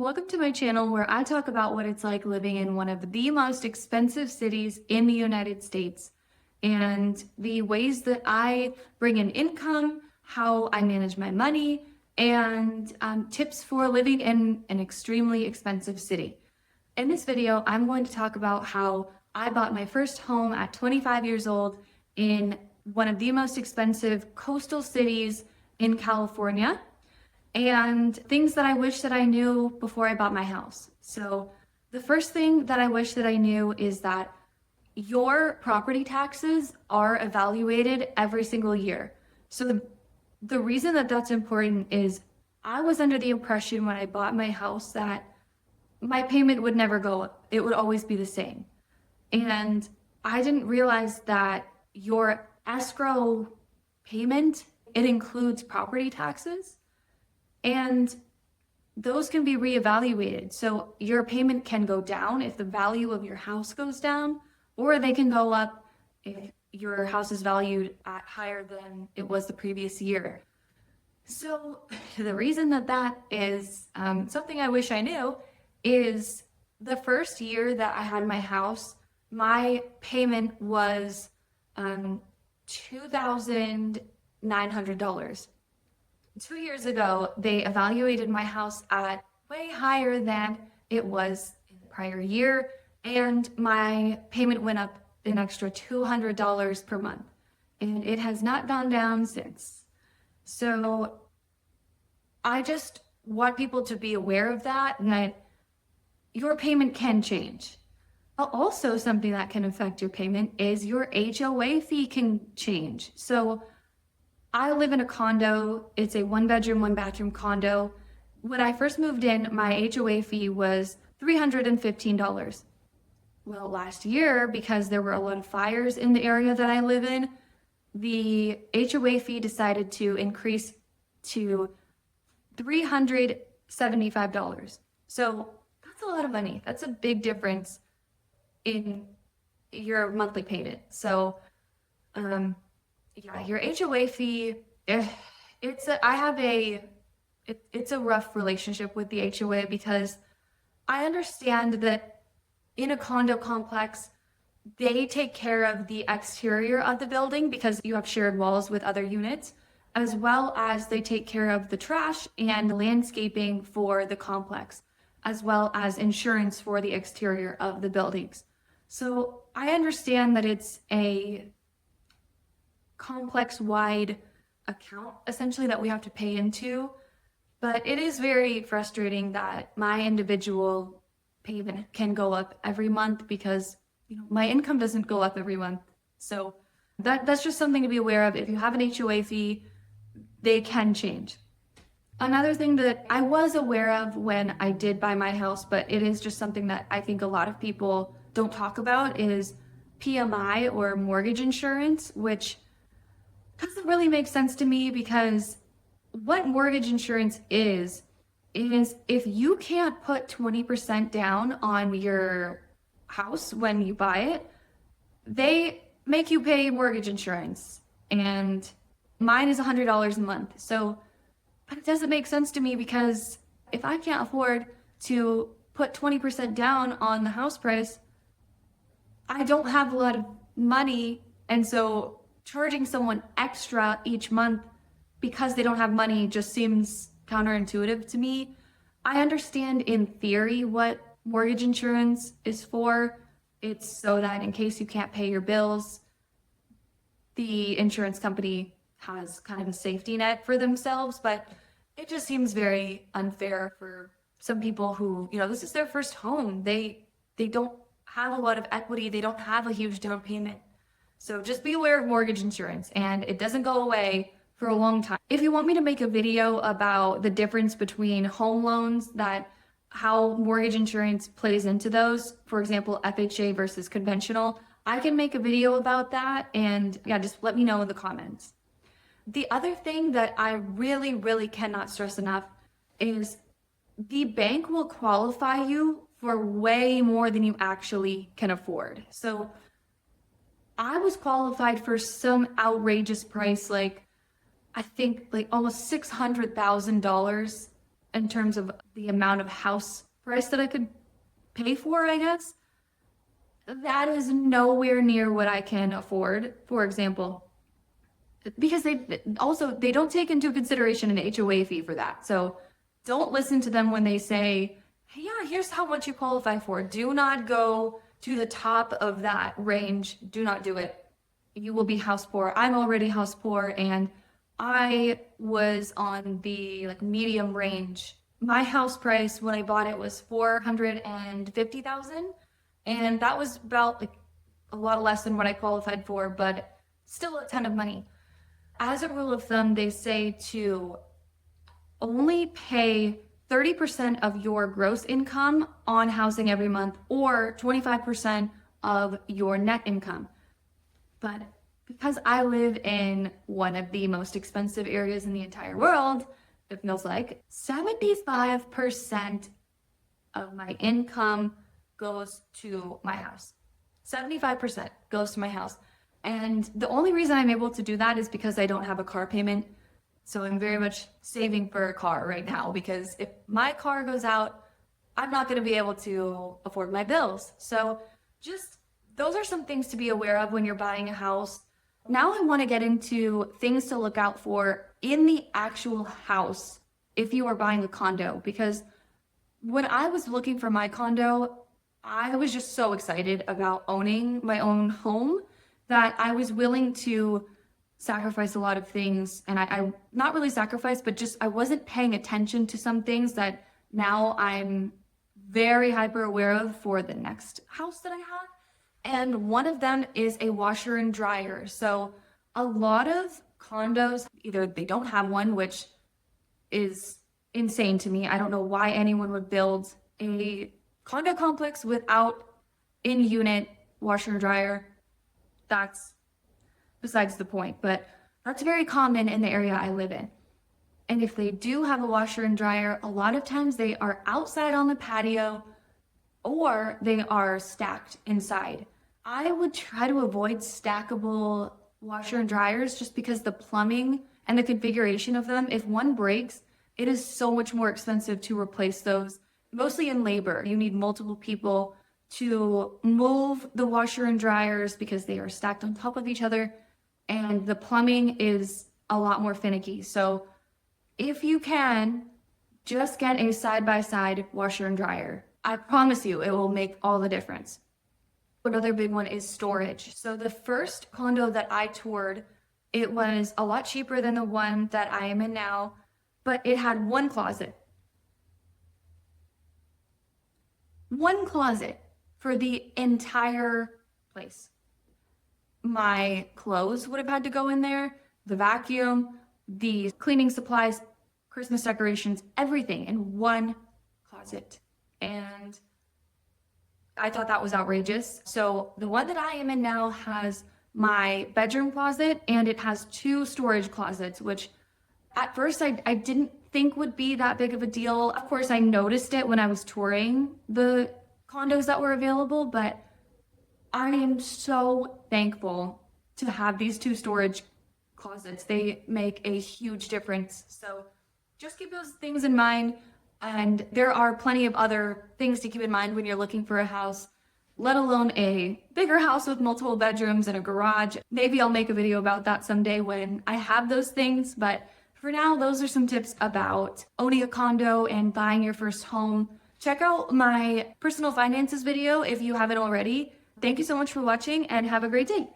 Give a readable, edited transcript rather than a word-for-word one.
Welcome to my channel where I talk about what it's like living in one of the most expensive cities in the United States and the ways that I bring in income, how I manage my money, and tips for living in an extremely expensive city. In this video, I'm going to talk about how I bought my first home at 25 years old in one of the most expensive coastal cities in California, and things that I wish that I knew before I bought my house. So the first thing that I wish that I knew is that your property taxes are evaluated every single year. So the reason that that's important is I was under the impression when I bought my house that my payment would never go up. It would always be the same. And I didn't realize that your escrow payment, it includes property taxes. And those can be reevaluated. So your payment can go down if the value of your house goes down, or they can go up if your house is valued at higher than it was the previous year. So the reason that that is something I wish I knew is the first year that I had my house, my payment was $2,900. 2 years ago, they evaluated my house at way higher than it was in the prior year, and my payment went up an extra $200 per month, and it has not gone down since. So I just want people to be aware of that, and that your payment can change. Also, something that can affect your payment is your HOA fee can change. So I live in a condo. It's a 1-bedroom, 1-bathroom condo. When I first moved in, my HOA fee was $315. Well, last year, because there were a lot of fires in the area that I live in, the HOA fee decided to increase to $375. So that's a lot of money. That's a big difference in your monthly payment. So, yeah, your HOA fee, it's a rough relationship with the HOA because I understand that in a condo complex, they take care of the exterior of the building because you have shared walls with other units, as well as they take care of the trash and the landscaping for the complex, as well as insurance for the exterior of the buildings. So I understand that it's a complex-wide account essentially that we have to pay into, but it is very frustrating that my individual payment can go up every month because my income doesn't go up every month. So that's just something to be aware of. If you have an HOA fee, they can change. Another thing that I was aware of when I did buy my house, but it is just something that I think a lot of people don't talk about, is PMI, or mortgage insurance, which doesn't really make sense to me because what mortgage insurance is if you can't put 20% down on your house when you buy it, they make you pay mortgage insurance. And mine is $100 a month. So, but it doesn't make sense to me because if I can't afford to put 20% down on the house price, I don't have a lot of money. And so charging someone extra each month because they don't have money just seems counterintuitive to me. I understand in theory what mortgage insurance is for. It's so that in case you can't pay your bills, the insurance company has kind of a safety net for themselves, but it just seems very unfair for some people who, this is their first home. They don't have a lot of equity. They don't have a huge down payment. So just be aware of mortgage insurance, and it doesn't go away for a long time. If you want me to make a video about the difference between home loans, how mortgage insurance plays into those, for example, FHA versus conventional, I can make a video about that, and yeah, just let me know in the comments. The other thing that I really, really cannot stress enough is the bank will qualify you for way more than you actually can afford. So I was qualified for some outrageous price, I think almost $600,000 in terms of the amount of house price that I could pay for, I guess, that is nowhere near what I can afford, for example, because they don't take into consideration an HOA fee for that. So don't listen to them when they say, hey, yeah, here's how much you qualify for. Do not go to the top of that range. Do not do it. You will be house poor. I'm already house poor, and I was on the like medium range. My house price when I bought it was $450,000, and that was about like a lot less than what I qualified for, but still a ton of money. As a rule of thumb, they say to only pay 30% of your gross income on housing every month, or 25% of your net income. But because I live in one of the most expensive areas in the entire world, it feels like 75% of my income goes to my house. 75% goes to my house. And the only reason I'm able to do that is because I don't have a car payment. So I'm very much saving for a car right now, because if my car goes out, I'm not going to be able to afford my bills. So just those are some things to be aware of when you're buying a house. Now I want to get into things to look out for in the actual house if you are buying a condo, because when I was looking for my condo, I was just so excited about owning my own home that I was willing to sacrifice a lot of things. And I not really sacrifice, but just I wasn't paying attention to some things that now I'm very hyper aware of for the next house that I have. And one of them is a washer and dryer. So a lot of condos, either they don't have one, which is insane to me. I don't know why anyone would build a condo complex without in-unit washer and dryer. That's besides the point, but that's very common in the area I live in. And if they do have a washer and dryer, a lot of times they are outside on the patio or they are stacked inside. I would try to avoid stackable washer and dryers just because the plumbing and the configuration of them, if one breaks, it is so much more expensive to replace those, mostly in labor. You need multiple people to move the washer and dryers because they are stacked on top of each other, and the plumbing is a lot more finicky. So if you can, just get a side-by-side washer and dryer. I promise you it will make all the difference. Another big one is storage. So the first condo that I toured, it was a lot cheaper than the one that I am in now, but it had one closet. One closet for the entire place. My clothes would have had to go in there, the vacuum, the cleaning supplies, Christmas decorations, everything in one closet. And I thought that was outrageous. So the one that I am in now has my bedroom closet, and it has 2 storage closets, which at first I didn't think would be that big of a deal. Of course, I noticed it when I was touring the condos that were available, but I am so thankful to have these 2 storage closets. They make a huge difference. So just keep those things in mind. And there are plenty of other things to keep in mind when you're looking for a house, let alone a bigger house with multiple bedrooms and a garage. Maybe I'll make a video about that someday when I have those things. But for now, those are some tips about owning a condo and buying your first home. Check out my personal finances video if you haven't already. Thank you so much for watching, and have a great day.